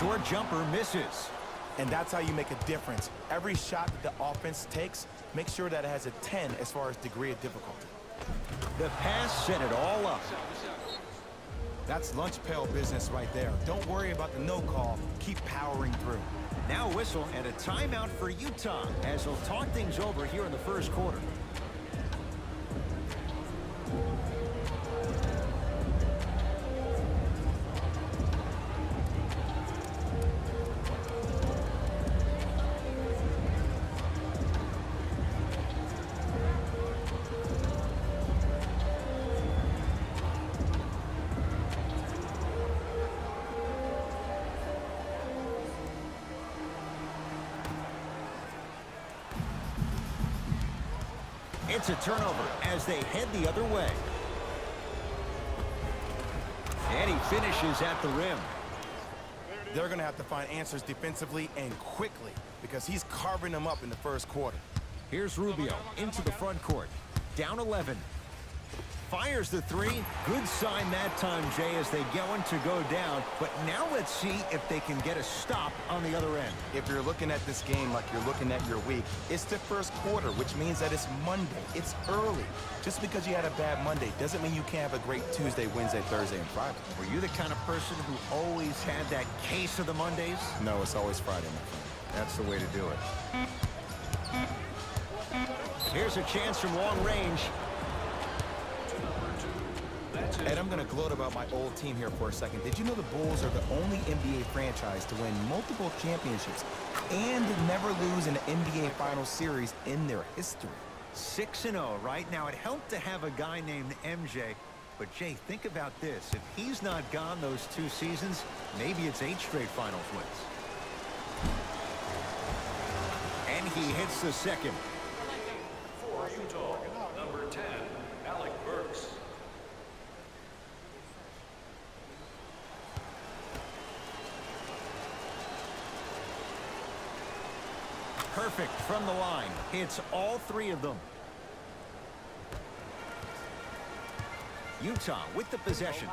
short jumper misses. And that's how you make a difference. Every shot that the offense takes, make sure that it has a 10 as far as degree of difficulty. The pass set it all up. That's lunch pail business right there. Don't worry about the no call. Keep powering through. Now a whistle and a timeout for Utah as they'll talk things over here in the first quarter. It's a turnover as they head the other way. And he finishes at the rim. They're going to have to find answers defensively and quickly because he's carving them up in the first quarter. Here's Rubio into the front court. Down 11. Fires the three. Good sign that time, Jay, as they going to go down. But now let's see if they can get a stop on the other end. If you're looking at this game like you're looking at your week, it's the first quarter, which means that it's Monday. It's early. Just because you had a bad Monday doesn't mean you can't have a great Tuesday, Wednesday, Thursday, and Friday. Were you the kind of person who always had that case of the Mondays? No, it's always Friday, my friend. That's the way to do it. Here's a chance from long range. Ed, I'm going to gloat about my old team here for a second. Did you know the Bulls are the only NBA franchise to win multiple championships and never lose an NBA Finals series in their history? 6-0 right now. It helped to have a guy named MJ. But, Jay, think about this. If he's not gone those 2 seasons, maybe it's 8 straight Finals wins. And he hits the second. For Utah, number 10, Alec Burks. Perfect from the line. Hits all 3 of them. Utah with the possession.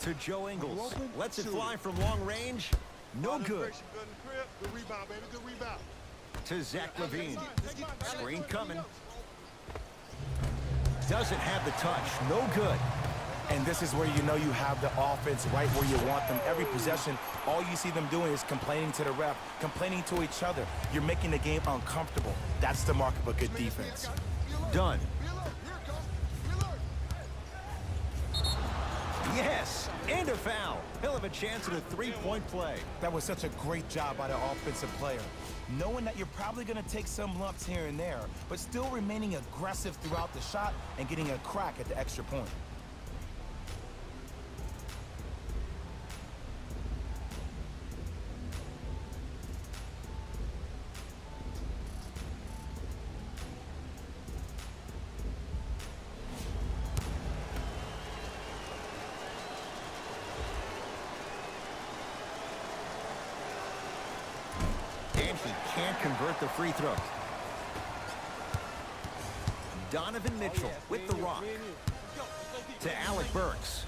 To Joe Ingles. Lets it fly from long range. No good. Good rebound, baby. Good rebound. To Zach LaVine. Screen coming. Doesn't have the touch. No good. And this is where you know you have the offense right where you want them. Every possession, all you see them doing is complaining to the ref, complaining to each other. You're making the game uncomfortable. That's the mark of a good defense. Done. Yes, and a foul. He'll have a chance at a 3-point play. That was such a great job by the offensive player. Knowing that you're probably going to take some lumps here and there, but still remaining aggressive throughout the shot and getting a crack at the extra point. Can't convert the free throw. Donovan Mitchell with the rock. To Alec Burks.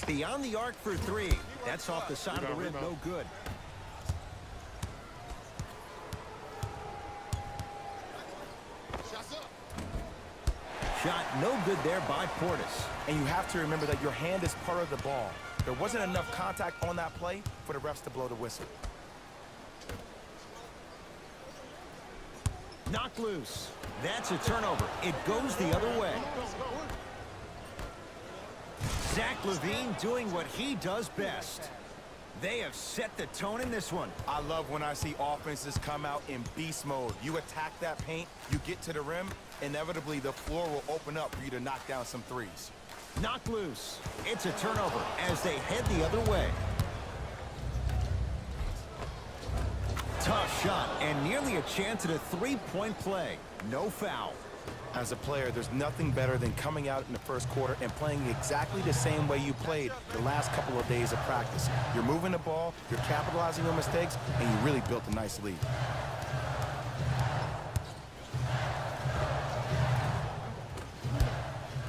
Beyond the arc for 3. That's off the side of the rim. No good. Shot no good there by Portis. And you have to remember that your hand is part of the ball. There wasn't enough contact on that play for the refs to blow the whistle. Knocked loose. That's a turnover. It goes the other way. Zach LaVine doing what he does best. They have set the tone in this one. I love when I see offenses come out in beast mode. You attack that paint, you get to the rim, inevitably the floor will open up for you to knock down some threes. Knocked loose. It's a turnover as they head the other way. Tough shot and nearly a chance at a 3-point play. No foul. As a player, there's nothing better than coming out in the first quarter and playing exactly the same way you played the last couple of days of practice. You're moving the ball, you're capitalizing on mistakes, and you really built a nice lead.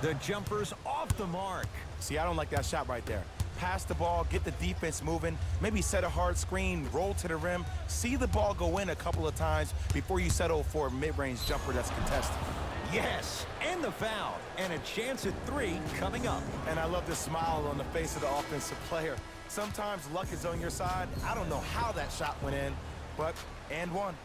The jumper's off the mark. See, I don't like that shot right there. Pass the ball, get the defense moving, maybe set a hard screen, roll to the rim, see the ball go in a couple of times before you settle for a mid-range jumper that's contested. Yes, and the foul. And a chance at 3 coming up. And I love the smile on the face of the offensive player. Sometimes luck is on your side. I don't know how that shot went in, but and one.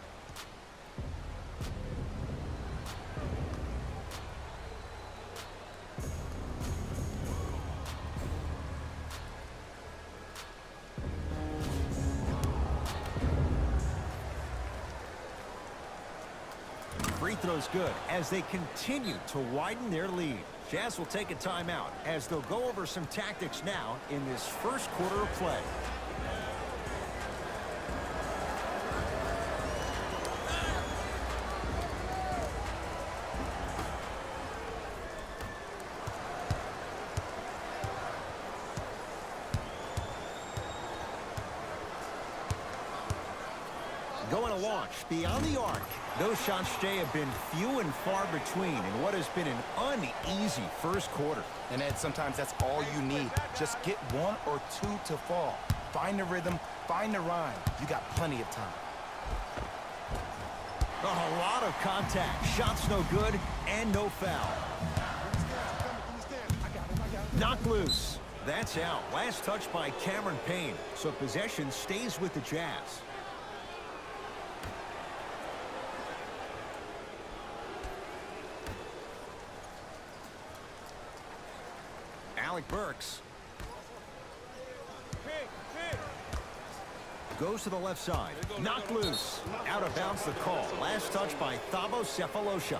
Free throw's good as they continue to widen their lead. Jazz will take a timeout as they'll go over some tactics now in this first quarter of play. Going to launch beyond the arc. Those shots, Jay, have been few and far between in what has been an uneasy first quarter. And Ed, sometimes that's all you need. Just get 1 or 2 to fall. Find the rhythm, find the rhyme. You got plenty of time. A lot of contact. Shots no good and no foul. Knocked loose. That's out. Last touch by Cameron Payne. So possession stays with the Jazz. Alec Burks goes to the left side. Knocked loose. Out of bounds the call. Last touch by Thabo Cephalosha.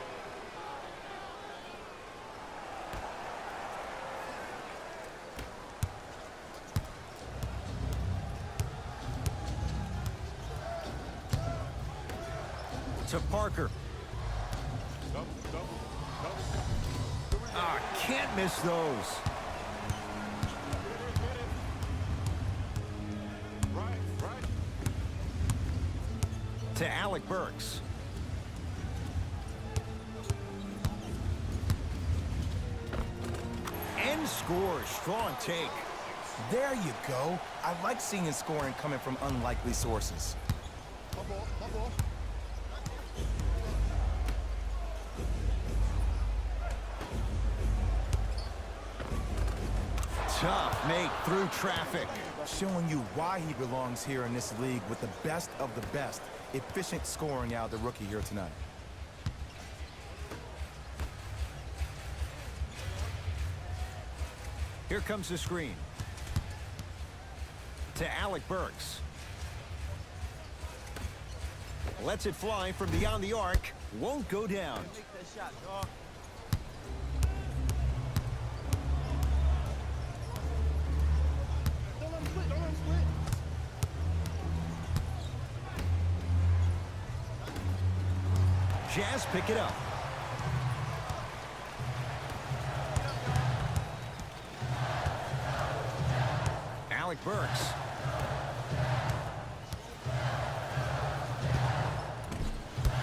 To Parker. Can't miss those. To Alec Burks. And scores. Strong take. There you go. I like seeing scoring coming from unlikely sources. Tough make through traffic. Showing you why he belongs here in this league with the best of the best. Efficient scoring out of the rookie here tonight. Here comes the screen. To Alec Burks. Lets it fly from beyond the arc. Won't go down. Jazz pick it up. Alec Burks.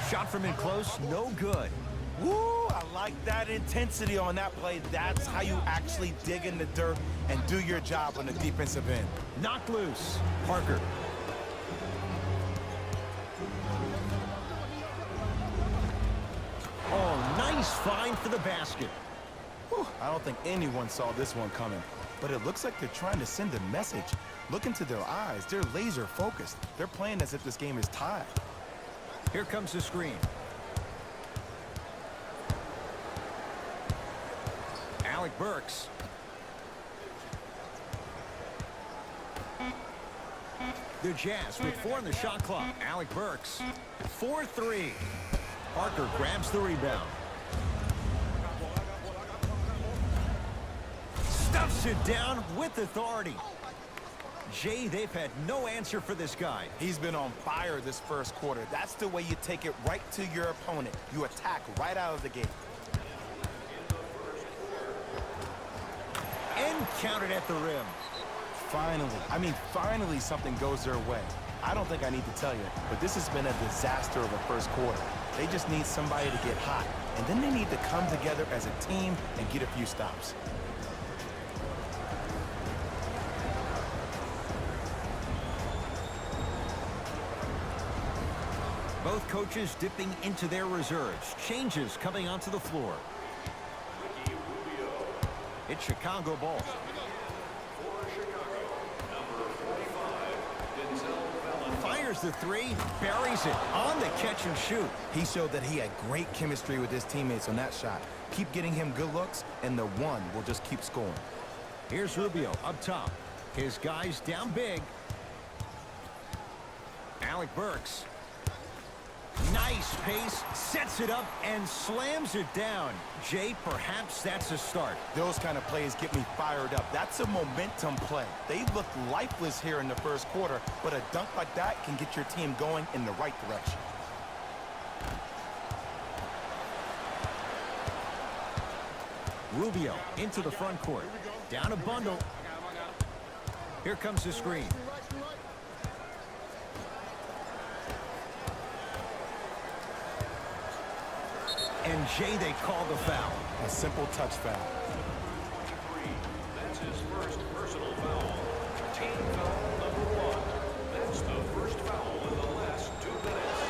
Shot from in close, no good. Woo! I like that intensity on that play. That's how you actually dig in the dirt and do your job on the defensive end. Knocked loose. Parker. Oh, nice find for the basket. Whew, I don't think anyone saw this one coming, but it looks like they're trying to send a message. Look into their eyes. They're laser focused. They're playing as if this game is tied. Here comes the screen. Alec Burks. The Jazz with 4 on the shot clock. Alec Burks. 4-3. Parker grabs the rebound. Stuffs it down with authority. Jay, they've had no answer for this guy. He's been on fire this first quarter. That's the way you take it right to your opponent. You attack right out of the gate. And counted at the rim. Finally something goes their way. I don't think I need to tell you, but this has been a disaster of a first quarter. They just need somebody to get hot, and then they need to come together as a team and get a few stops. Both coaches dipping into their reserves. Changes coming onto the floor. It's Chicago ball. Fires the three, buries it on the catch and shoot. He showed that he had great chemistry with his teammates on that shot. Keep getting him good looks, and the one will just keep scoring. Here's Rubio up top. His guys down big. Alec Burks. Nice pace, sets it up and slams it down. Jay, perhaps that's a start. Those kind of plays get me fired up. That's a momentum play. They looked lifeless here in the first quarter, but a dunk like that can get your team going in the right direction. Rubio into the front court. Down a bundle. Here comes the screen. And Jay, they call the foul. A simple touch foul. That's his first personal foul. Team foul number 1. That's the first foul in the last 2 minutes.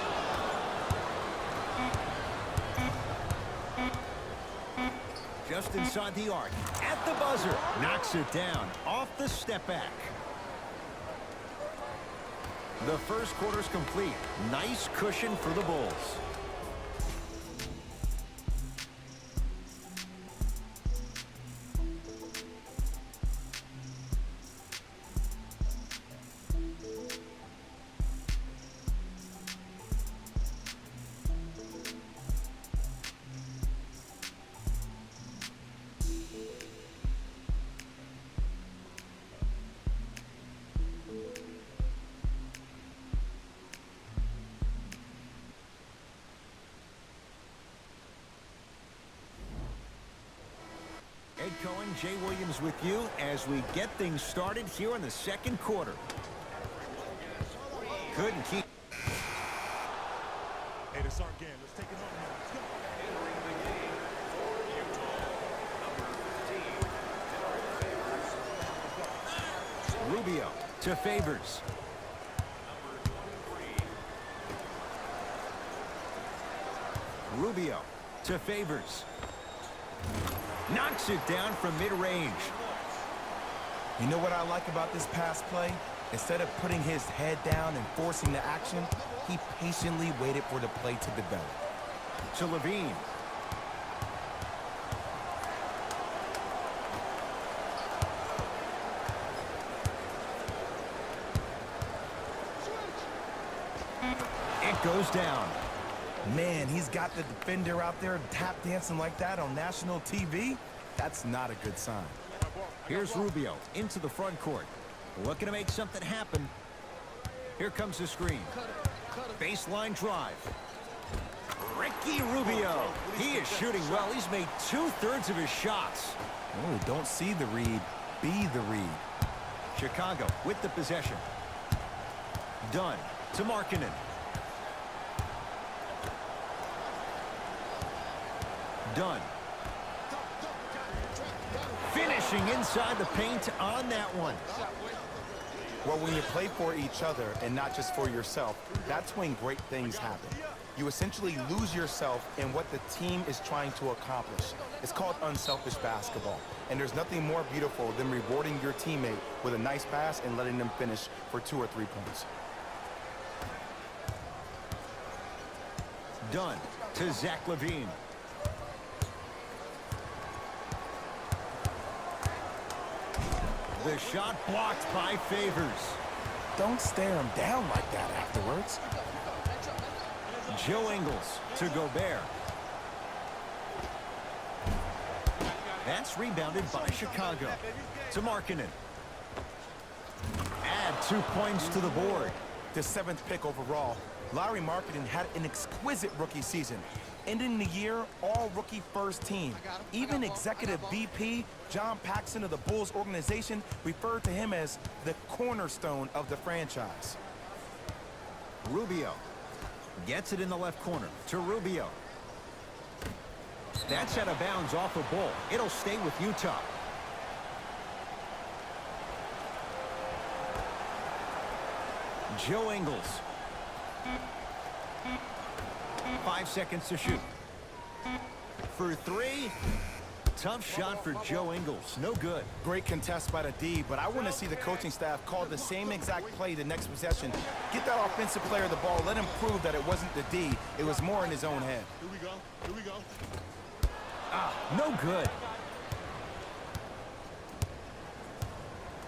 Just inside the arc. At the buzzer. Knocks it down. Off the step back. The first quarter's complete. Nice cushion for the Bulls. Ed Cohen, Jay Williams with you as we get things started here in the second quarter. Couldn't keep. Hey, this our game. Let's take it on now. Let's go. Entering the game for Utah, number 15, Rubio to Favors. Rubio to Favors. Knocks it down from mid-range. You know what I like about this pass play? Instead of putting his head down and forcing the action, he patiently waited for the play to develop. To Levine. It goes down. Man, he's got the defender out there tap dancing like that on national TV. That's not a good sign. Here's Rubio into the front court. Looking to make something happen. Here comes the screen. Baseline drive. Ricky Rubio. He is shooting well. He's made 2/3 of his shots. Oh, don't see the read. Be the read. Chicago with the possession. Dunn to Markkanen. Dunn. Finishing inside the paint on that one. Well, when you play for each other and not just for yourself, that's when great things happen. You essentially lose yourself in what the team is trying to accomplish. It's called unselfish basketball. And there's nothing more beautiful than rewarding your teammate with a nice pass and letting them finish for 2 or 3 points. Dunn to Zach Levine. The shot blocked by Favors. Don't stare him down like that afterwards. Joe Ingles to Gobert. That's rebounded by Chicago. To Markkanen. Add 2 points to the board. The 7th pick overall, Lauri Markkanen had an exquisite rookie season. Ending the year, all-rookie first team. Even executive VP John Paxson of the Bulls organization referred to him as the cornerstone of the franchise. Rubio. Gets it in the left corner to Rubio. That's out of bounds off a ball. It'll stay with Utah. Joe Ingles. 5 seconds to shoot. For three. Tough shot for Joe Ingles. No good. Great contest by the D, but I want to see the coaching staff call the same exact play the next possession. Get that offensive player the ball. Let him prove that it wasn't the D. It was more in his own head. Here we go. Here we go. No good.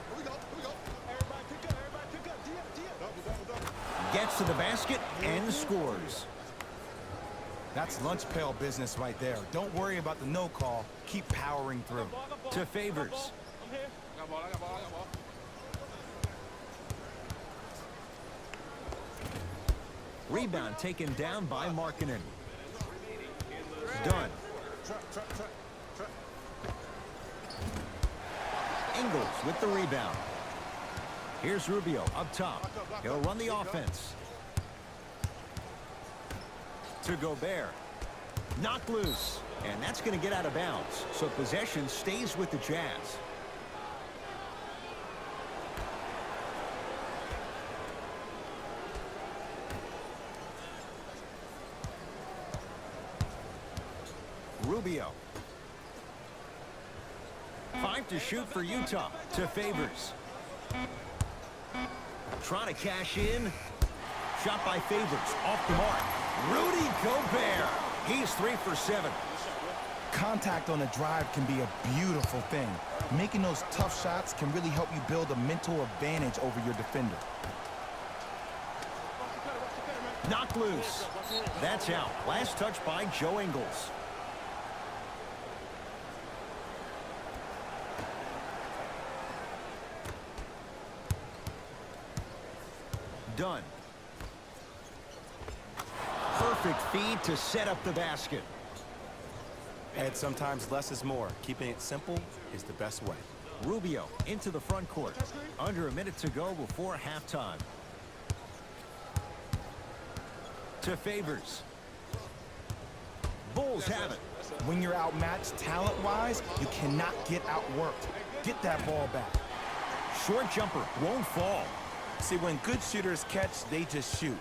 Here we go. Here we go. Everybody pick up. Everybody pick up. Double. Gets to the basket and scores. That's lunch pail business right there. Don't worry about the no call. Keep powering through. To Favors. I'm here. I got ball. I got ball. Rebound taken down by Markkanen. Done. Ingles with the rebound. Here's Rubio up top. He'll run the offense. To Gobert. Knocked loose. And that's going to get out of bounds. So possession stays with the Jazz. Rubio. 5 to shoot for Utah. To Favors. Trying to cash in. Shot by Favors. Off the mark. Rudy Gobert. He's 3 for 7. Contact on a drive can be a beautiful thing. Making those tough shots can really help you build a mental advantage over your defender. Knocked loose. That's out. Last touch by Joe Ingles. Done. Perfect feed to set up the basket. And sometimes less is more. Keeping it simple is the best way. Rubio into the front court. Under a minute to go before halftime. To Favors. Bulls have it. When you're outmatched talent-wise, you cannot get outworked. Get that ball back. Short jumper won't fall. See, when good shooters catch, they just shoot.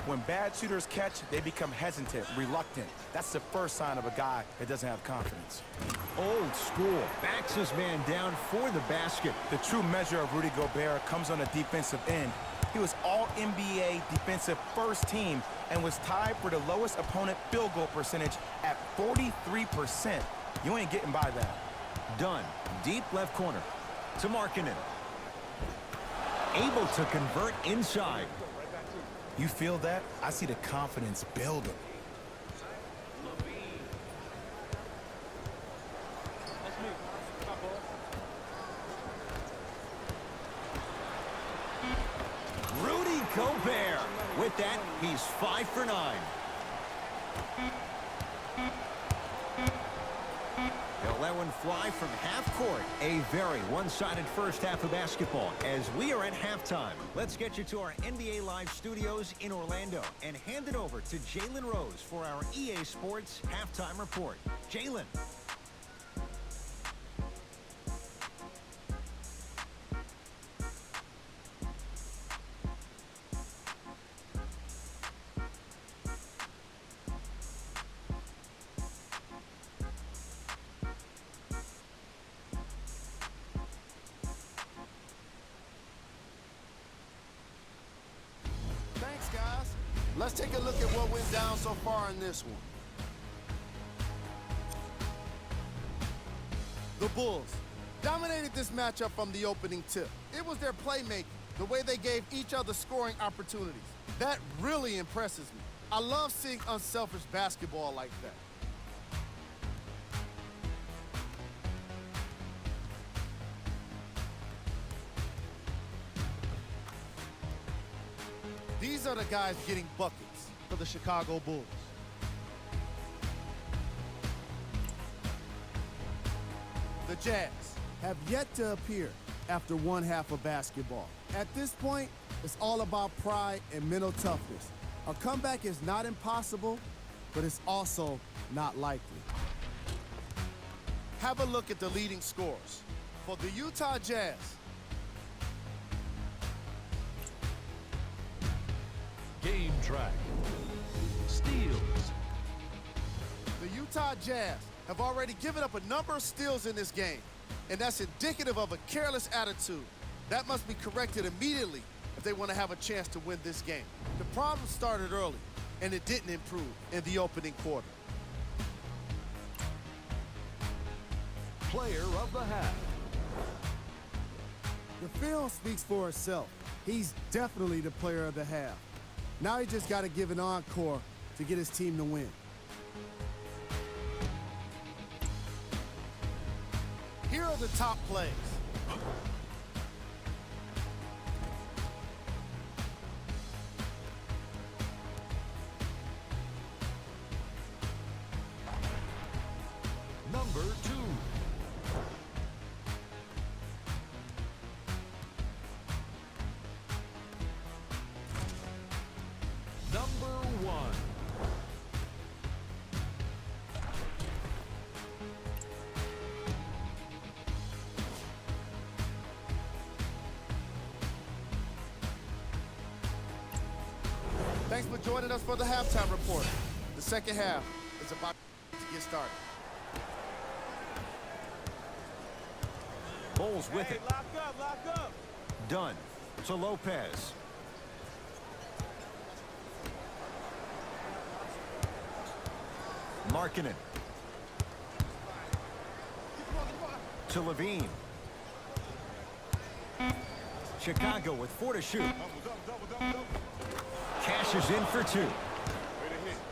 When bad shooters catch, they become hesitant, reluctant. That's the first sign of a guy that doesn't have confidence. Old school. Backs his man down for the basket. The true measure of Rudy Gobert comes on the defensive end. He was all-NBA defensive first team and was tied for the lowest opponent field goal percentage at 43%. You ain't getting by that. Done. Deep left corner. To Markkanen. Able to convert inside. You feel that? I see the confidence building. Rudy Gobert. With that, he's 5 for 9. He'll let one fly from half court. A very one-sided first half of basketball as we are at halftime. Let's get you to our NBA Live studios in Orlando and hand it over to Jalen Rose for our EA Sports halftime report. Jalen. Thanks, guys. Let's take a look at what went down so far in this one. The Bulls dominated this matchup from the opening tip. It was their playmaking, the way they gave each other scoring opportunities. That really impresses me. I love seeing unselfish basketball like that. These are the guys getting buckets for the Chicago Bulls. The Jazz have yet to appear after one half of basketball. At this point, it's all about pride and mental toughness. A comeback is not impossible, but it's also not likely. Have a look at the leading scores. For the Utah Jazz, Game track. Steals. the Utah Jazz have already given up a number of steals in this game, and that's indicative of a careless attitude. That must be corrected immediately if they want to have a chance to win this game. The problem started early, and it didn't improve in the opening quarter. Player of the half. The film speaks for itself. He's definitely the player of the half. Now he just got to give an encore to get his team to win. Here are the top plays. Number 2. Number 1. Thanks for joining us for the halftime report. The second half is about to get started. Bulls with it. Lock up. Dunn to Lopez. Markkanen to Levine. Chicago with 4 to shoot. Cashes in for 2.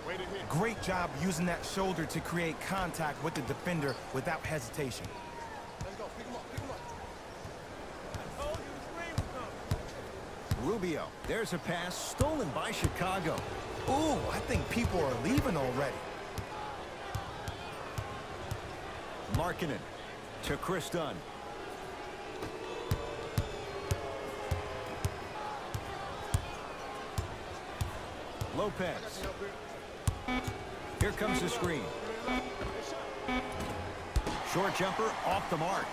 Way to hit. Great job using that shoulder to create contact with the defender without hesitation. Let's go. Pick him up. Rubio. There's a pass stolen by Chicago. Ooh, I think people are leaving already. Markkanen to Chris Dunn. Lopez. Here comes the screen. Short jumper off the mark.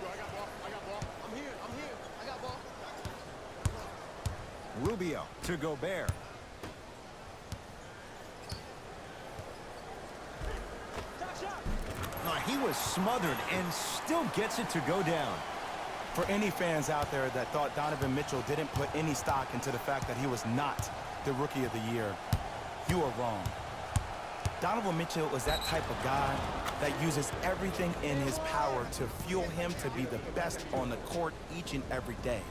I got ball. I'm here. I got ball. Rubio to Gobert. He was smothered and still gets it to go down. For any fans out there that thought Donovan Mitchell didn't put any stock into the fact that he was not the Rookie of the Year, you are wrong. Donovan Mitchell is that type of guy that uses everything in his power to fuel him to be the best on the court each and every day.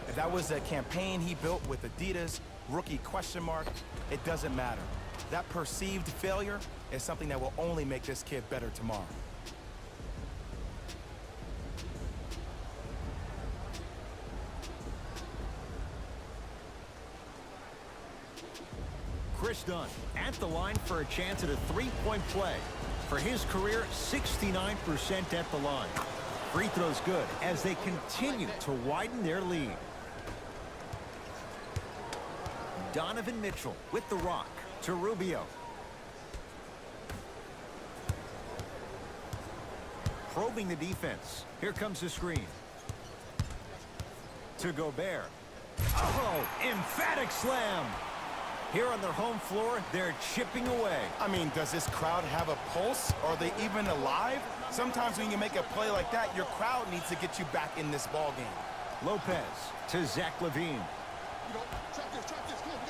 If that was a campaign he built with Adidas, rookie question mark, it doesn't matter. That perceived failure is something that will only make this kid better tomorrow. Chris Dunn at the line for a chance at a three-point play. For his career, 69% at the line. Free throws good as they continue to widen their lead. Donovan Mitchell with the rock to Rubio. Probing the defense. Here comes the screen. To Gobert. Oh, emphatic slam. Here on their home floor, they're chipping away. I mean, does this crowd have a pulse? Are they even alive? Sometimes when you make a play like that, your crowd needs to get you back in this ball game. Lopez to Zach LaVine. You know, trap this. Come on, we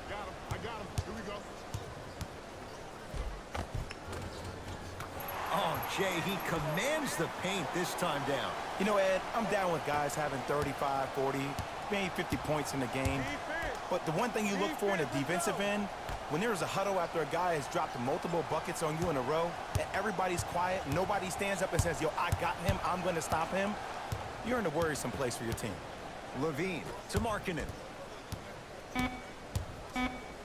got it. I got him. Here we go. Oh, Jay, he commands the paint this time down. You know, Ed, I'm down with guys having 35, 40, maybe 50 points in the game. But the one thing you look for in a defensive end, when there's a huddle after a guy has dropped multiple buckets on you in a row, and everybody's quiet, nobody stands up and says, yo, I got him, I'm going to stop him, you're in a worrisome place for your team. LaVine to Markkanen.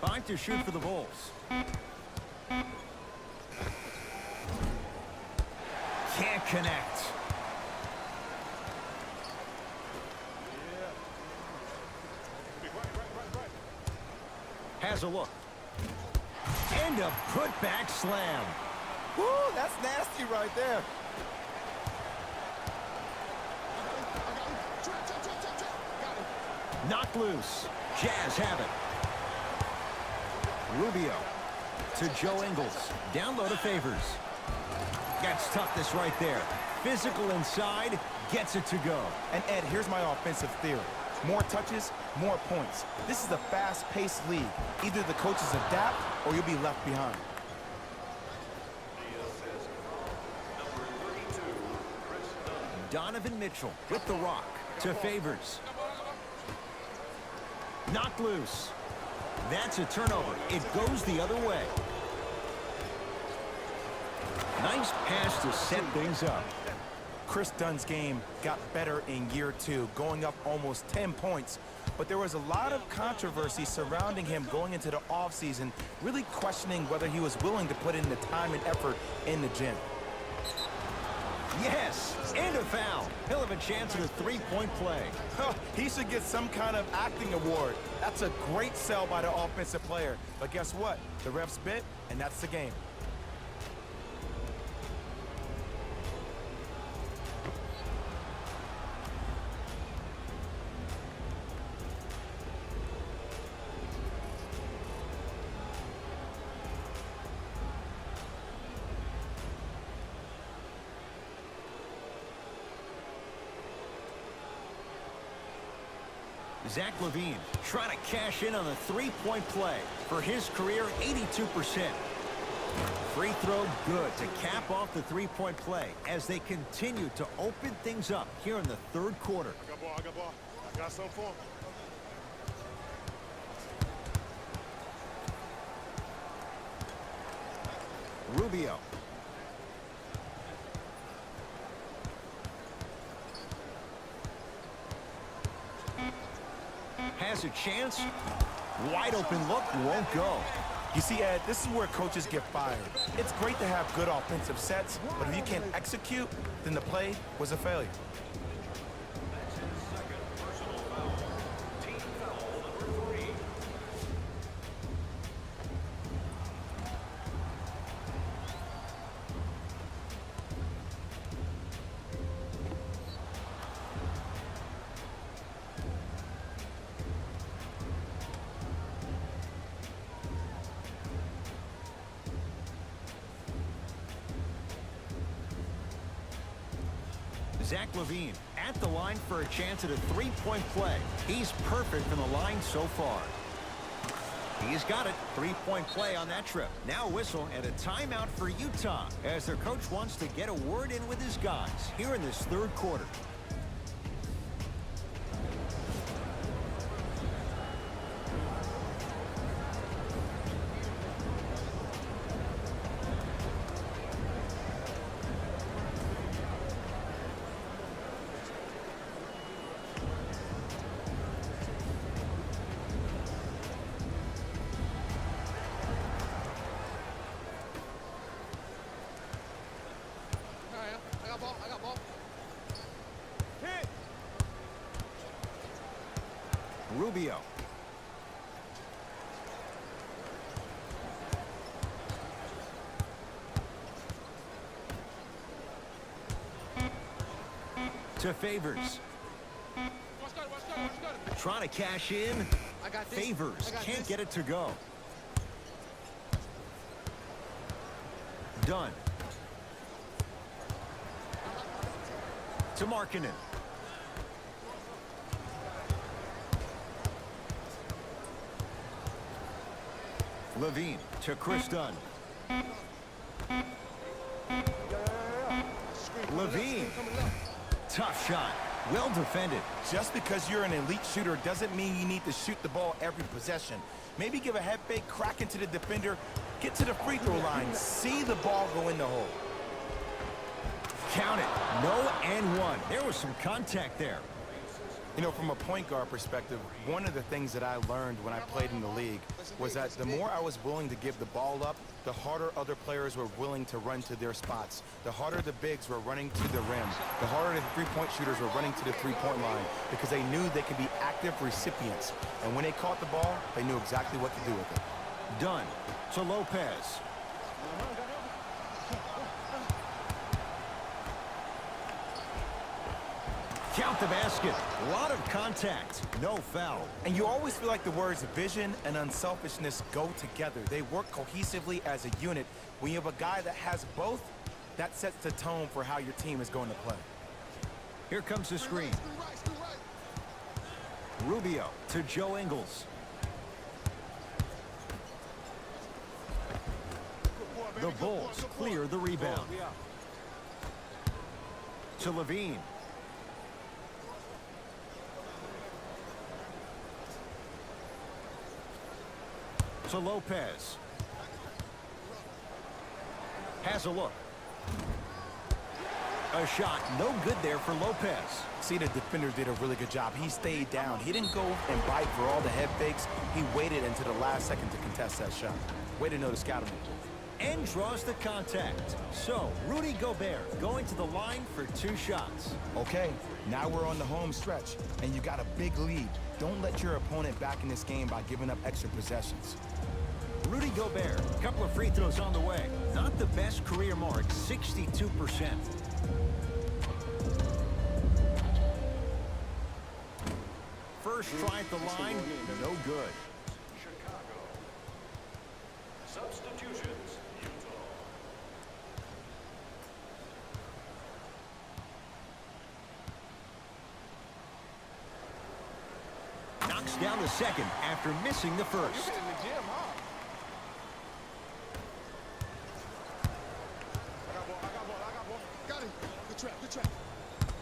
5 to shoot for the Bulls. Can't connect. Has a look. And a putback slam. Woo, that's nasty right there. Knocked loose. Jazz have it. Rubio to Joe Ingles. Down low to Favors. That's toughness right there. Physical inside. Gets it to go. And Ed, here's my offensive theory. More touches, more points. This is a fast-paced league. Either the coaches adapt or you'll be left behind. Donovan Mitchell with the rock to Favors. Knocked loose. That's a turnover. It goes the other way. Nice pass to set things up. Chris Dunn's game got better in year 2, going up almost 10 points. But there was a lot of controversy surrounding him going into the offseason, really questioning whether he was willing to put in the time and effort in the gym. Yes, and a foul. He'll have a chance at a three-point play. He should get some kind of acting award. That's a great sell by the offensive player. But guess what? The refs bit, and that's the game. Zach LaVine trying to cash in on the three-point play. For his career, 82%. Free throw good to cap off the three-point play as they continue to open things up here in the third quarter. I got ball, I got ball. I got something for him. Rubio. Has a chance. Wide open look, won't go. You see, Ed, this is where coaches get fired. It's great to have good offensive sets, but if you can't execute, then the play was a failure. That's his second personal foul. Team foul number 3. Zach LaVine at the line for a chance at a three-point play. He's perfect from the line so far. He's got it. Three-point play on that trip. Now whistle and a timeout for Utah as their coach wants to get a word in with his guys here in this third quarter. I got ball. Hit. Rubio. To Favors. What's good? Trying to cash in. I got this. Favors I got can't this. get it to go. Done. To Markkanen. LaVine to Chris Dunn. LaVine. Tough shot. Well defended. Just because you're an elite shooter doesn't mean you need to shoot the ball every possession. Maybe give a head fake, crack into the defender, get to the free throw line, see the ball go in the hole. Count it. No and one. There was some contact there. You know, from a point guard perspective, one of the things that I learned when I played in the league was that the more I was willing to give the ball up, the harder other players were willing to run to their spots. The harder the bigs were running to the rim. The harder the three-point shooters were running to the three-point line because they knew they could be active recipients. And when they caught the ball, they knew exactly what to do with it. Dunn to Lopez. Count the basket. A lot of contact. No foul. And you always feel like the words vision and unselfishness go together. They work cohesively as a unit. When you have a guy that has both, that sets the tone for how your team is going to play. Here comes the screen. Rubio to Joe Ingles. The Bulls clear the rebound. To Levine. To Lopez. Has a look. A shot, no good there for Lopez. See, the defenders did a really good job. He stayed down. He didn't go and bite for all the head fakes. He waited until the last second to contest that shot. Way to know to scout him. And draws the contact. So, Rudy Gobert going to the line for 2 shots. Okay, now we're on the home stretch, and you got a big lead. Don't let your opponent back in this game by giving up extra possessions. Rudy Gobert, a couple of free throws on the way. Not the best career mark, 62%. First try at the line, no good. Chicago. Substitutions, Utah. Knocks down the second after missing the first. in the gym, huh? I got ball. Got him. Good trap.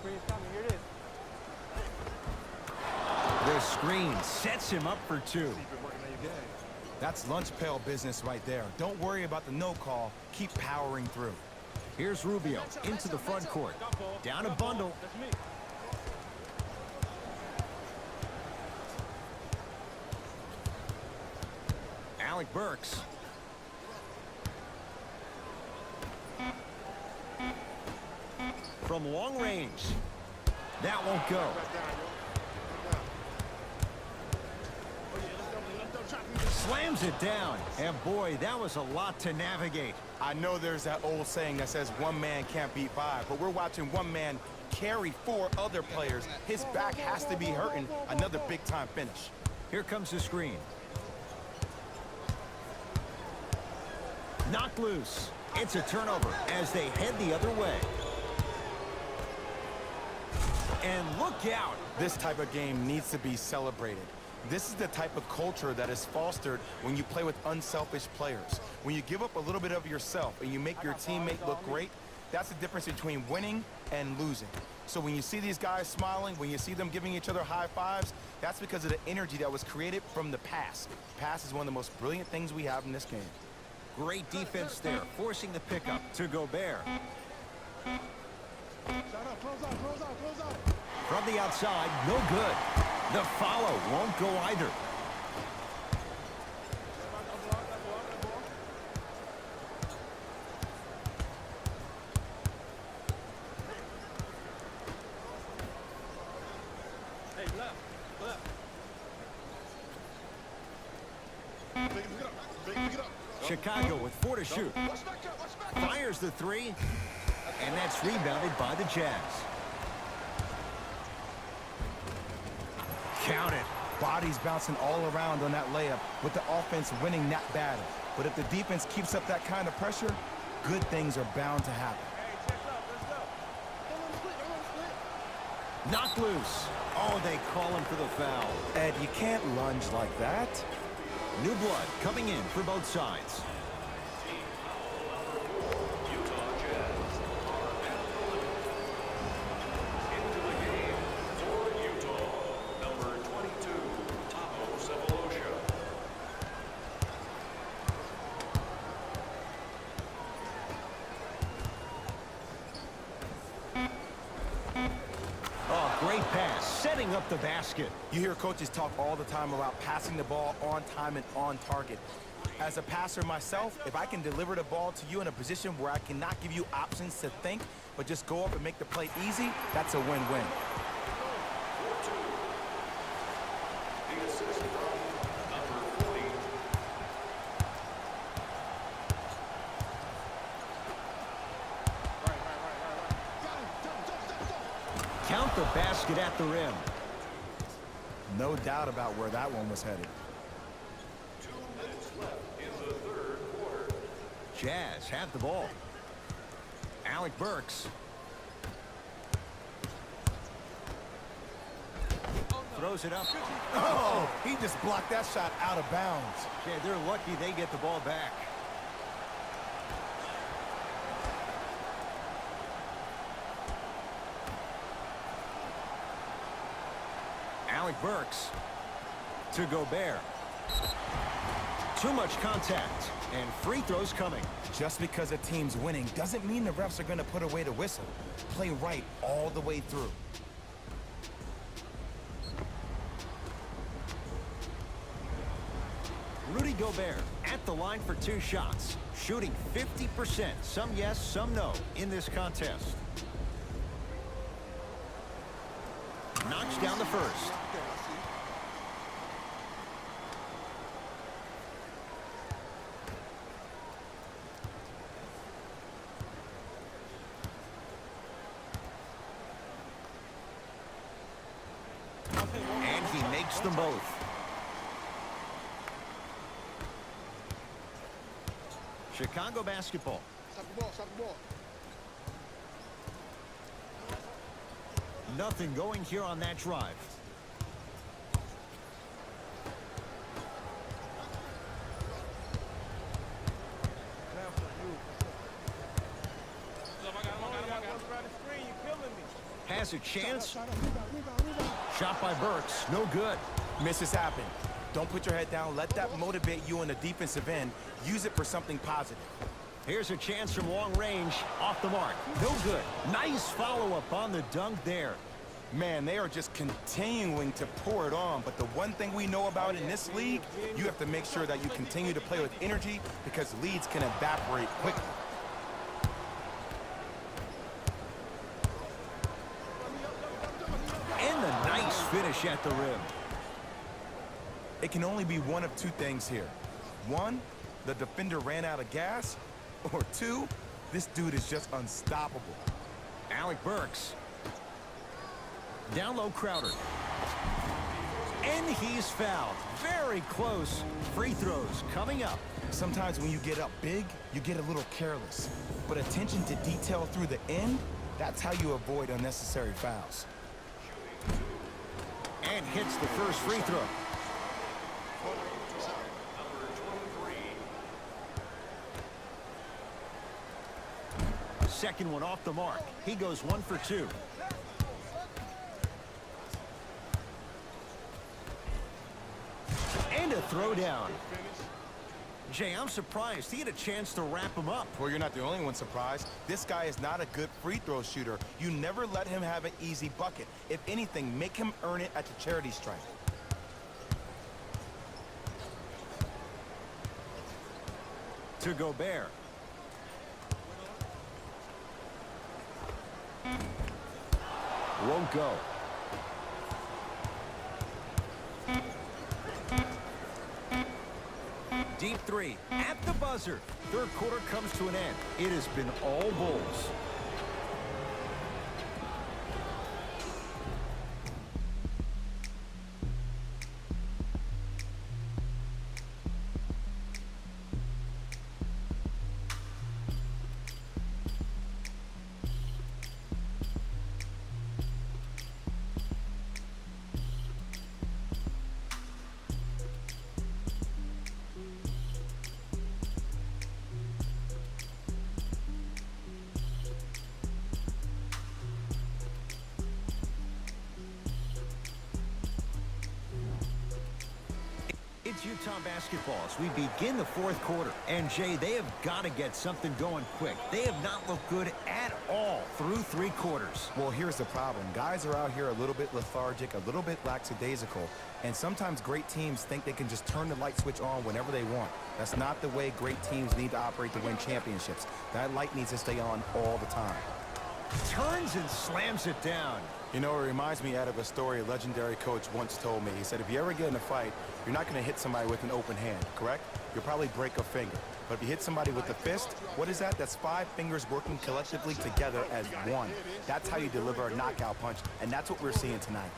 Screen's coming. Here it is. The screen sets him up for 2. That's lunch pail business right there. Don't worry about the no call. Keep powering through. Here's Rubio into the front court. Down a bundle. That's me. Alec Burks. From long range. That won't go. Slams it down. And boy, that was a lot to navigate. I know there's that old saying that says one man can't beat 5, but we're watching one man carry 4 other players. His back has to be hurting. Another big-time finish. Here comes the screen. Knocked loose. It's a turnover as they head the other way. And look out. This type of game needs to be celebrated. This is the type of culture that is fostered when you play with unselfish players. When you give up a little bit of yourself and you make your teammate look great, that's the difference between winning and losing. So when you see these guys smiling, when you see them giving each other high fives, that's because of the energy that was created from the pass. Pass is one of the most brilliant things we have in this game. Great defense there, forcing the pickup to Gobert. Close out. From the outside, no good. The follow won't go either. Hey, left. Pick it up. Chicago with 4 to shoot. Watch back up. Fires the 3, and that's rebounded by the Jazz. Count it. Bodies bouncing all around on that layup with the offense winning that battle. But if the defense keeps up that kind of pressure, good things are bound to happen. Knocked loose. Oh, they call him for the foul. Ed, you can't lunge like that. New blood coming in for both sides. Utah Jazz are at the limit. Into the game for Utah, number 22, Taco Sevolosha. Oh, Great pass, setting up the basket. You hear coaches talk all the time about passing the ball on time and on target. As a passer myself, if I can deliver the ball to you in a position where I cannot give you options to think, but just go up and make the play easy, that's a win-win. The assist from number 40. Count the basket at the rim. No doubt about where that one was headed. 2 minutes left in the third quarter. Jazz have the ball. Alec Burks. Throws it up. Oh, he just blocked that shot out of bounds. Yeah, they're lucky they get the ball back. Alec Burks to Gobert. Too much contact, and free throws coming. Just because a team's winning doesn't mean the refs are going to put away the whistle. Play right all the way through. Rudy Gobert at the line for 2 shots, shooting 50%. Some yes, some no in this contest. Knocks down the first. And he makes them both. Chicago basketball. Stop the ball, stop the ball. Nothing going here on that drive. Has a chance. Shot by Burks. No good. Misses happen. Don't put your head down. Let that motivate you on the defensive end. Use it for something positive. Here's a chance from long range. Off the mark. No good. Nice follow-up on the dunk there. Man, they are just continuing to pour it on. But the one thing we know about in this league, you have to make sure that you continue to play with energy because leads can evaporate quickly. And the nice finish at the rim. It can only be one of 2 things here. 1, the defender ran out of gas. Or 2, this dude is just unstoppable. Alec Burks. Down low, Crowder. And he's fouled. Very close. Free throws coming up. Sometimes when you get up big, you get a little careless. But attention to detail through the end, that's how you avoid unnecessary fouls. And hits the first free throw. Second one off the mark. He goes 1 for 2. And a throwdown. Jay, I'm surprised he had a chance to wrap him up. Well, you're not the only one surprised. This guy is not a good free throw shooter. You never let him have an easy bucket. If anything, make him earn it at the charity stripe. To Gobert. Won't go. Deep 3 at the buzzer. Third quarter comes to an end. It has been all Bulls. it's Utah basketball as we begin the fourth quarter. And, Jay, they have got to get something going quick. They have not looked good at all through three quarters. Well, here's the problem. Guys are out here a little bit lethargic, a little bit lackadaisical, and sometimes great teams think they can just turn the light switch on whenever they want. That's not the way great teams need to operate to win championships. That light needs to stay on all the time. Turns and slams it down. You know, it reminds me out of a story a legendary coach once told me. He said, if you ever get in a fight, you're not going to hit somebody with an open hand, correct? You'll probably break a finger. But if you hit somebody with a fist, what is that? That's 5 fingers working collectively together as one. That's how you deliver a knockout punch, and that's what we're seeing tonight.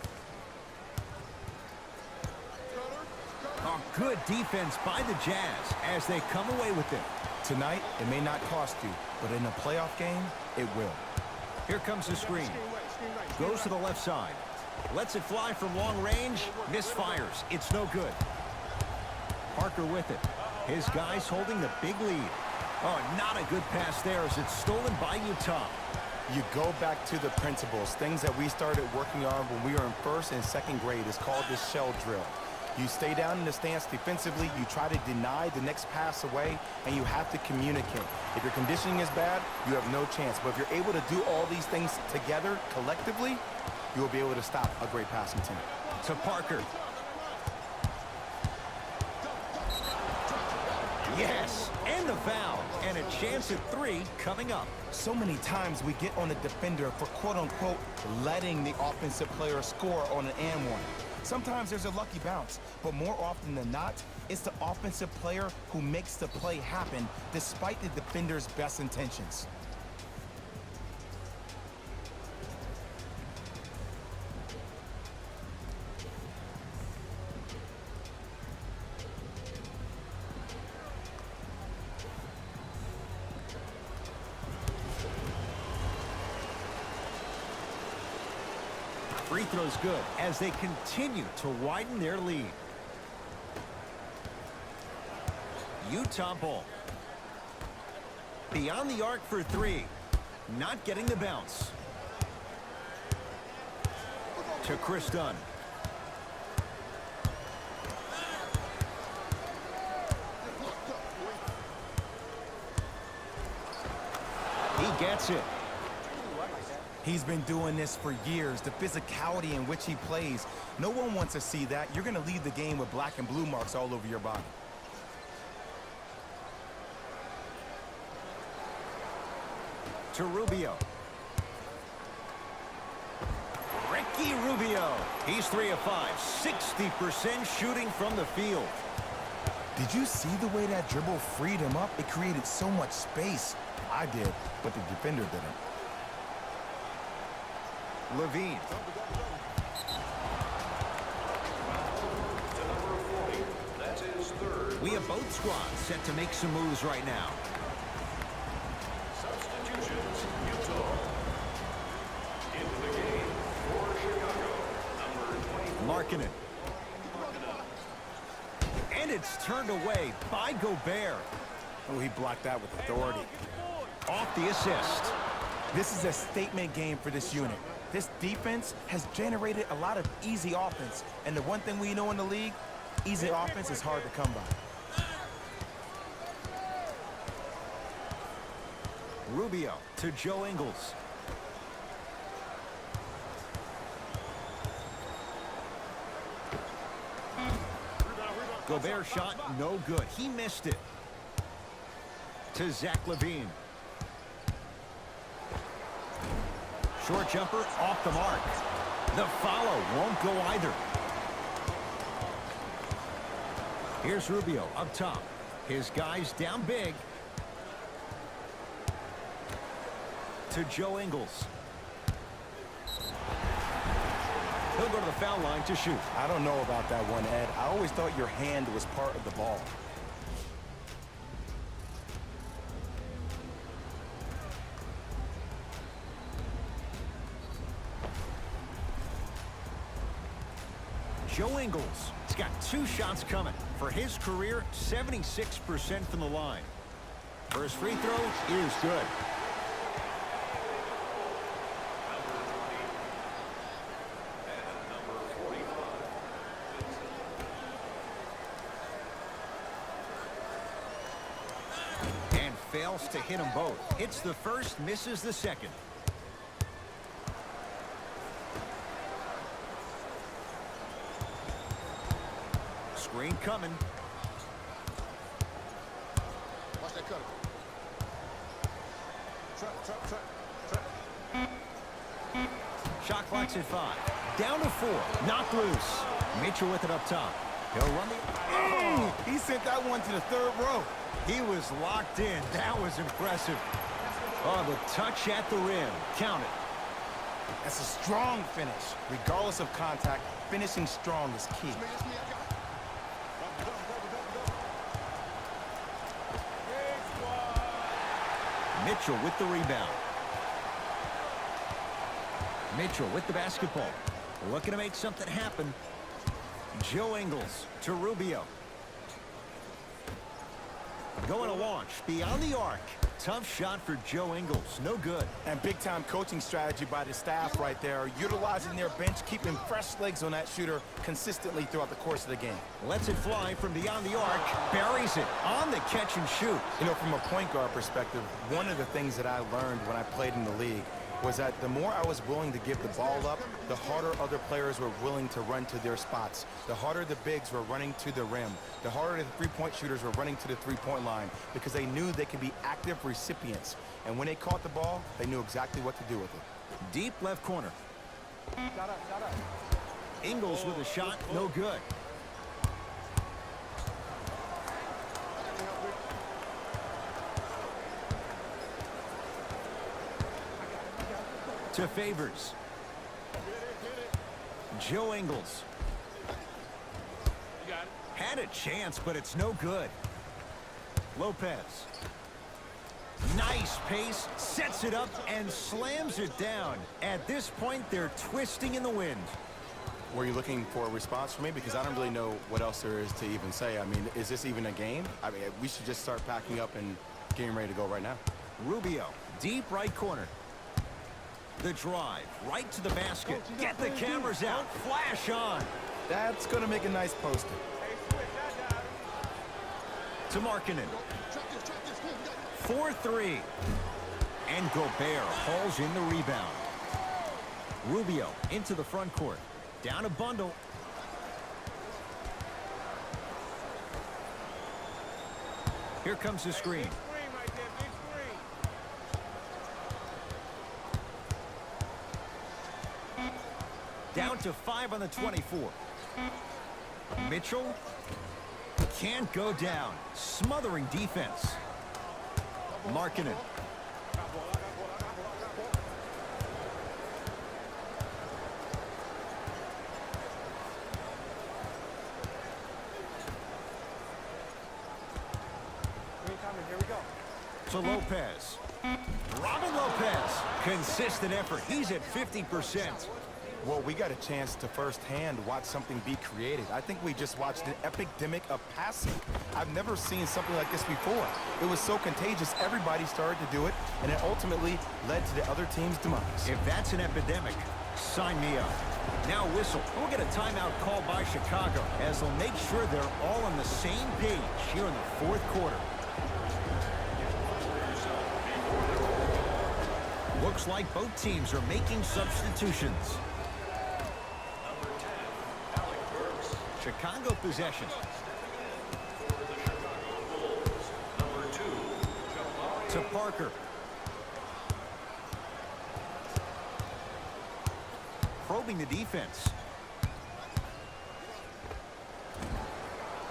Oh, good defense by the Jazz as they come away with it. Tonight, it may not cost you, but in a playoff game, it will. Here comes the screen. Goes to the left side. Lets it fly from long range. Misfires. It's no good. Parker with it. His guys holding the big lead. Oh, not a good pass there as it's stolen by Utah. You go back to the principles. Things that we started working on when we were in first and second grade is called the shell drill. You stay down in the stance defensively, you try to deny the next pass away, and you have to communicate. If your conditioning is bad, you have no chance. But if you're able to do all these things together, collectively, you will be able to stop a great passing team. To Parker. Yes, and the foul, and a chance at 3 coming up. So many times we get on the defender for quote-unquote letting the offensive player score on an and one. Sometimes there's a lucky bounce, but more often than not, it's the offensive player who makes the play happen despite the defender's best intentions. Free throw's good as they continue to widen their lead. Utah ball. Beyond the arc for 3. Not getting the bounce. To Chris Dunn. He gets it. He's been doing this for years, the physicality in which he plays. No one wants to see that. You're going to leave the game with black and blue marks all over your body. To Rubio. Ricky Rubio. He's 3 of 5. 60% shooting from the field. Did you see the way that dribble freed him up? It created so much space. I did, but the defender didn't. Levine. That's his 3rd. We have both squads set to make some moves right now. Substitutions, Utah. Into the game for Chicago, number 20. Markkanen. And it's turned away by Gobert. Oh, he blocked that with authority. Off the assist. This is a statement game for this unit. This defense has generated a lot of easy offense. And the one thing we know in the league, easy offense is hard to come by. Rubio to Joe Ingles. Gobert shot no good. He missed it. To Zach Levine. Short jumper off the mark. The follow won't go either. Here's Rubio up top. His guys down big. To Joe Ingles. He'll go to the foul line to shoot. I don't know about that one, Ed. I always thought your hand was part of the ball. Joe Ingles has got 2 shots coming. For his career, 76% from the line. First free throw is good. else to hit them both. Hits the first, misses the second. Screen coming. Watch that cutter. Trap. Shot clock's at 5. Down to 4. Knocked loose. Mitchell with it up top. He'll run the... Oh, he sent that one to the third row. He was locked in. That was impressive. Oh, the touch at the rim. Count it. That's a strong finish. Regardless of contact, finishing strong is key. It's me, I got it. Mitchell with the rebound. Mitchell with the basketball. Looking to make something happen. Joe Ingles to Rubio. Going to launch beyond the arc. Tough shot for Joe Ingles. No good. And big-time coaching strategy by the staff right there, utilizing their bench, keeping fresh legs on that shooter consistently throughout the course of the game. Lets it fly from beyond the arc. Buries it on the catch and shoot. You know, from a point guard perspective, one of the things that I learned when I played in the league was that the more I was willing to give the ball up, the harder other players were willing to run to their spots. The harder the bigs were running to the rim. The harder the three-point shooters were running to the three-point line because they knew they could be active recipients. And when they caught the ball, they knew exactly what to do with it. Deep left corner. Ingles with a shot. No good. To Favors. Joe Ingles. You got it. Had a chance, but it's no good. Lopez. Nice pace, sets it up, and slams it down. At this point, they're twisting in the wind. Were you looking for a response from me? Because I don't really know what else there is to even say. I mean, is this even a game? I mean, we should just start packing up and getting ready to go right now. Rubio, deep right corner. The drive, right to the basket. Get the cameras out. Flash on. That's going to make a nice poster. To Markkanen. Trap this. Come on, we got it. 4-3. And Gobert hauls in the rebound. Rubio into the front court. Down a bundle. Here comes the screen. Big screen right there, big screen. Down to 5 on the 24. Mitchell can't go down. Smothering defense. Markkanen. Green coming, here we go. To Lopez. Robin Lopez. Consistent effort. He's at 50%. Well, we got a chance to firsthand watch something be created. I think we just watched an epidemic of passing. I've never seen something like this before. It was so contagious, everybody started to do it, and it ultimately led to the other team's demise. If that's an epidemic, sign me up. Now whistle. We'll get a timeout called by Chicago as they'll make sure they're all on the same page here in the fourth quarter. Looks like both teams are making substitutions. Chicago possession. To Parker. Probing the defense.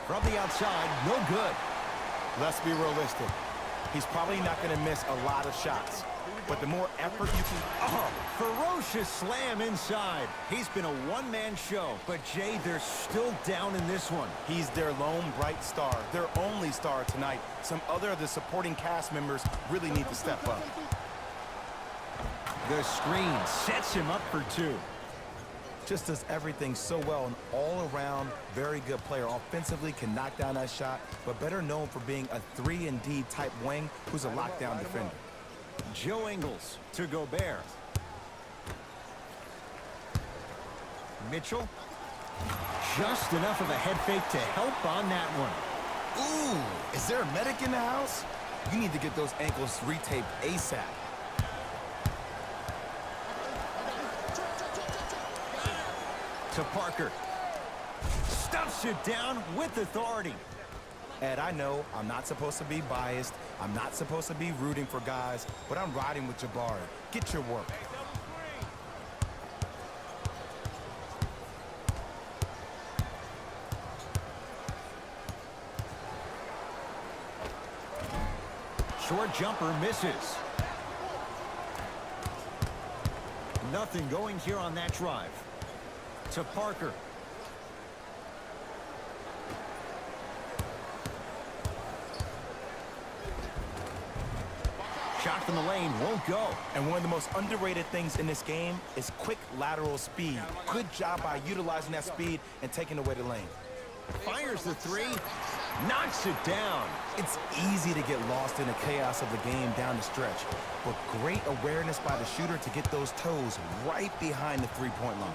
From the outside, no good. Let's be realistic. He's probably not going to miss a lot of shots. But the more effort you can... Ferocious slam inside. He's been a one-man show, but Jay, they're still down in this one. He's their lone bright star, their only star tonight. Some other of the supporting cast members really need to step up. The screen sets him up for 2. Just does everything so well, an all-around, very good player. Offensively, can knock down that shot, but better known for being a 3-and-D type wing who's a lockdown defender. Joe Ingles to Gobert. Mitchell. Just enough of a head fake to help on that one. Ooh, is there a medic in the house? You need to get those ankles retaped ASAP. To Parker. Stuffs it down with authority. Ed, I know I'm not supposed to be biased. I'm not supposed to be rooting for guys, but I'm riding with Jabari. Get your work. Short jumper misses. Nothing going here on that drive. To Parker. Shot from the lane won't go. And one of the most underrated things in this game is quick lateral speed. Good job by utilizing that speed and taking away the lane. Fires the three. Knocks it down. It's easy to get lost in the chaos of the game down the stretch, but great awareness by the shooter to get those toes right behind the three-point line.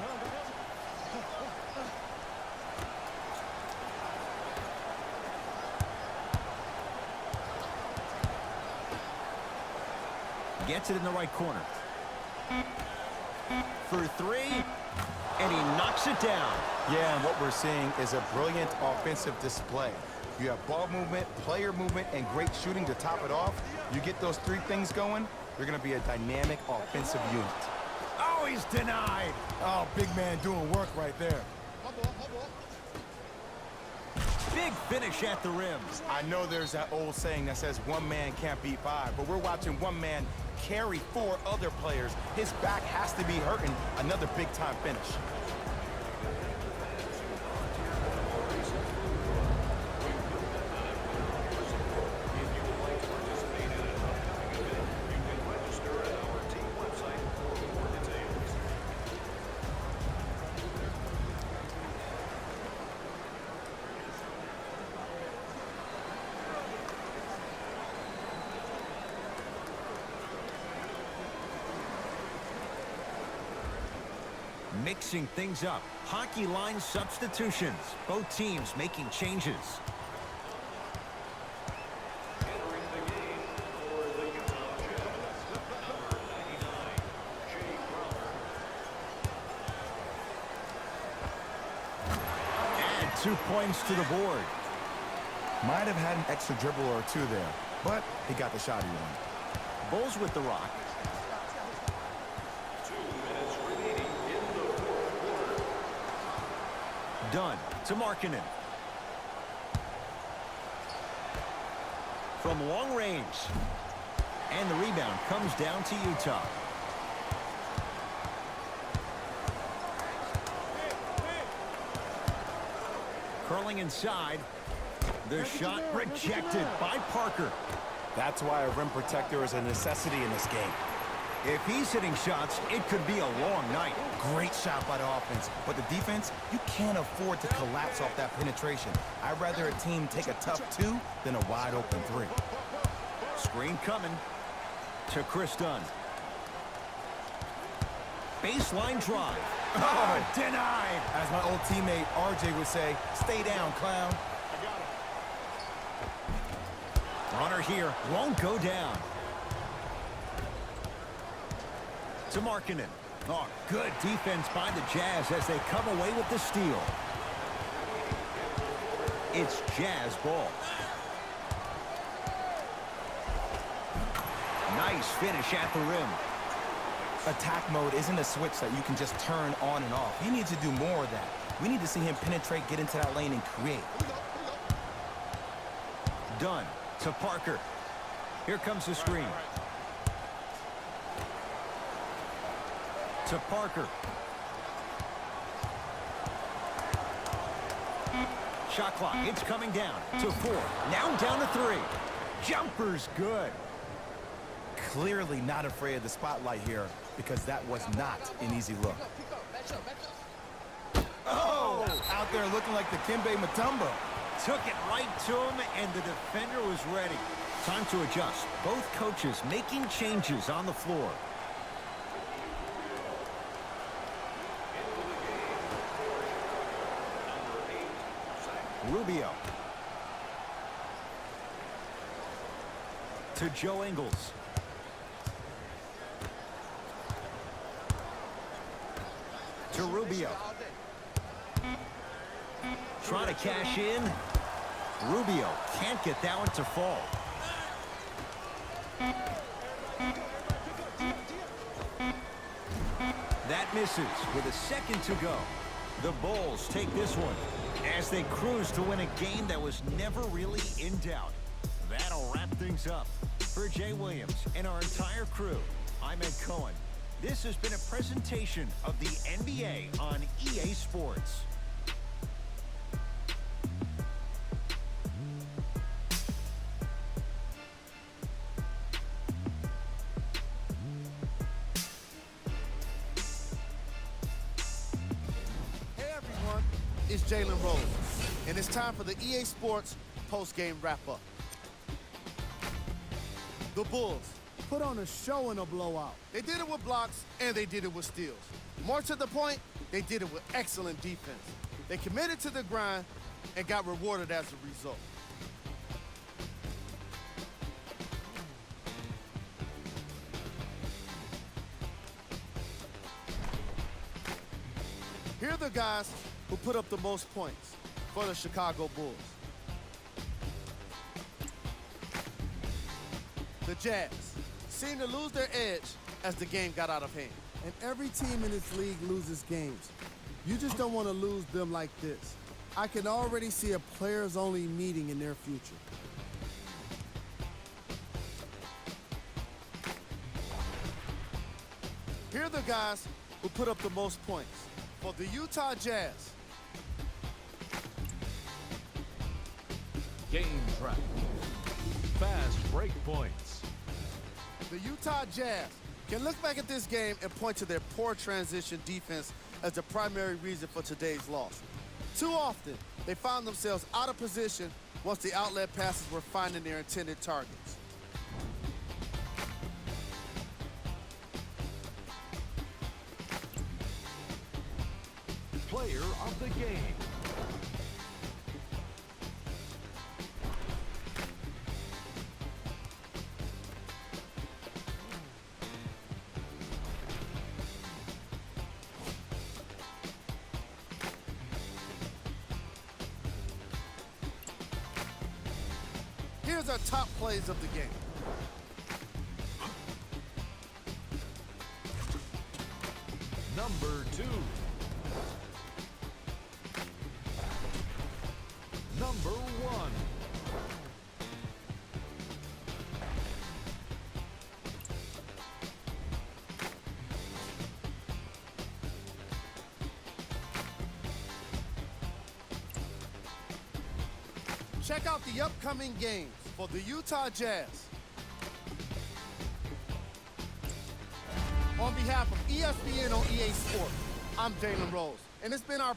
Gets it in the right corner. For three, and he knocks it down. Yeah, and what we're seeing is a brilliant offensive display. You have ball movement, player movement, and great shooting to top it off. You get those three things going, you're going to be a dynamic offensive unit. Oh, he's denied. Oh, big man doing work right there. Big finish at the rim. I know there's that old saying that says one man can't beat five, but we're watching one man carry four other players. His back has to be hurting. Another big-time finish. Mixing things up. Hockey line substitutions. Both teams making changes. Entering the game for the Utah Jazz, number 99, Jay Crowder. Add 2 points to the board. Might have had an extra dribble or two there, but he got the shot he wanted. Bulls with the rock. 2 minutes remaining in the fourth quarter. Dunn to Markkanen. From long range. And the rebound comes down to Utah. Curling inside. The shot rejected by Parker. That's why a rim protector is a necessity in this game. If he's hitting shots, it could be a long night. Great shot by the offense, but the defense, you can't afford to collapse off that penetration. I'd rather a team take a tough two than a wide open three. Screen coming to Chris Dunn. Baseline drive. Oh, denied. As my old teammate RJ would say, stay down, clown. Runner here won't go down. To Markkanen. Oh, good defense by the Jazz as they come away with the steal. It's Jazz ball. Nice finish at the rim. Attack mode isn't a switch that you can just turn on and off. You need to do more of that. We need to see him penetrate, get into that lane, and create. Dunn to Parker. Here comes the screen. To Parker. Shot clock, it's coming down to 4. Now down to 3. Jumper's good. Clearly not afraid of the spotlight here because that was not an easy look. Oh, out there looking like the Kimbe Mutombo. Took it right to him, and the defender was ready. Time to adjust. Both coaches making changes on the floor. Rubio. to Joe Ingles. To Rubio. Trying to cash in. Rubio can't get that one to fall. That misses with a second to go. The Bulls take this one as they cruise to win a game that was never really in doubt. That'll wrap things up. For Jay Williams and our entire crew, I'm Ed Cohen. This has been a presentation of the NBA on EA Sports. It's Jalen Rose, and it's time for the EA Sports post-game wrap-up. The Bulls put on a show in a blowout. They did it with blocks, and they did it with steals. More to the point, they did it with excellent defense. They committed to the grind and got rewarded as a result. Here are the guys who put up the most points for the Chicago Bulls. The Jazz seemed to lose their edge as the game got out of hand. And every team in this league loses games. You just don't want to lose them like this. I can already see a players-only meeting in their future. Here are the guys who put up the most points for the Utah Jazz. Game track. Fast break points. The Utah Jazz can look back at this game and point to their poor transition defense as the primary reason for today's loss. Too often, they found themselves out of position once the outlet passes were finding their intended targets. Player of the game. Here's our top plays of the game. Number 2. Number 1. Check out the upcoming games for the Utah Jazz. On behalf of ESPN on EA Sports, I'm Jalen Rose, and it's been our